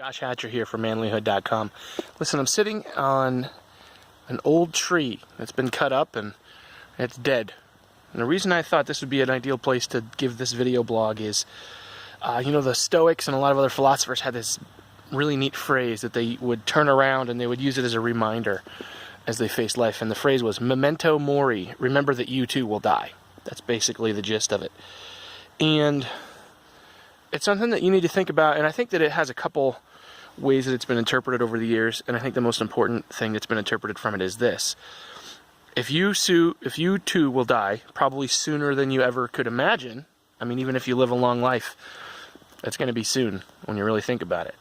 Josh Hatcher here from Manlihood.com. Listen, I'm sitting on an old tree that's been cut up and it's dead. And the reason I thought this would be an ideal place to give this video blog is, the Stoics and a lot of other philosophers had this really neat phrase that they would turn around and they would use it as a reminder as they faced life. And the phrase was, memento mori, remember that you too will die. That's basically the gist of it. And it's something that you need to think about, and I think that it has a couple ways that it's been interpreted over the years, and I think the most important thing that's been interpreted from it is this. If you too will die, probably sooner than you ever could imagine, I mean, even if you live a long life, that's going to be soon when you really think about it.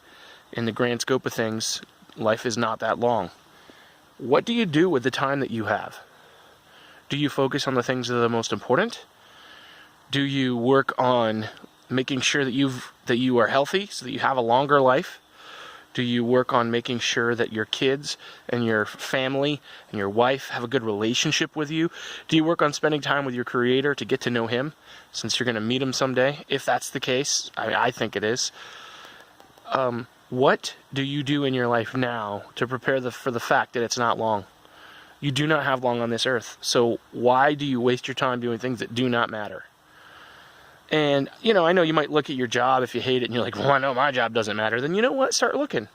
In the grand scope of things, life is not that long. What do you do with the time that you have? Do you focus on the things that are the most important? Do you work on making sure that you are healthy so that you have a longer life? Do you work on making sure that your kids and your family and your wife have a good relationship with you? Do you work on spending time with your Creator to get to know Him, since you're going to meet Him someday? If that's the case, I think it is. What do you do in your life now to prepare for the fact that it's not long? You do not have long on this earth, so why do you waste your time doing things that do not matter? And, I know you might look at your job if you hate it and you're like, well, I know my job doesn't matter. Then you know what? Start looking.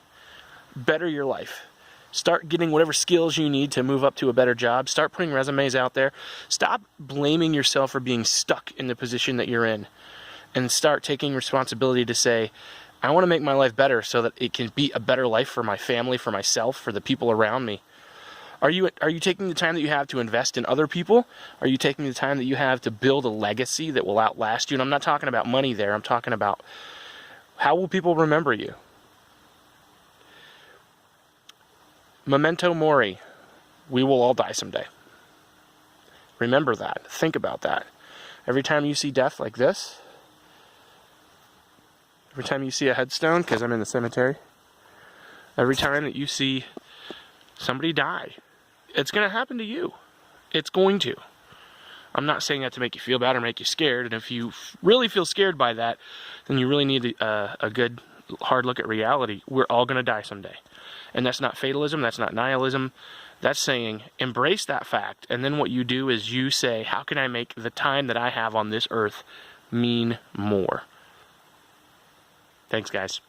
Better your life. Start getting whatever skills you need to move up to a better job. Start putting resumes out there. Stop blaming yourself for being stuck in the position that you're in. And start taking responsibility to say, I want to make my life better so that it can be a better life for my family, for myself, for the people around me. Are you taking the time that you have to invest in other people? Are you taking the time that you have to build a legacy that will outlast you? And I'm not talking about money there. I'm talking about how will people remember you? Memento mori. We will all die someday. Remember that. Think about that. Every time you see death like this, every time you see a headstone, because I'm in the cemetery, every time that you see somebody die, it's going to happen to you. It's going to. I'm not saying that to make you feel bad or make you scared. And if you really feel scared by that, then you really need a good, hard look at reality. We're all going to die someday. And that's not fatalism. That's not nihilism. That's saying, embrace that fact. And then what you do is you say, how can I make the time that I have on this earth mean more? Thanks, guys.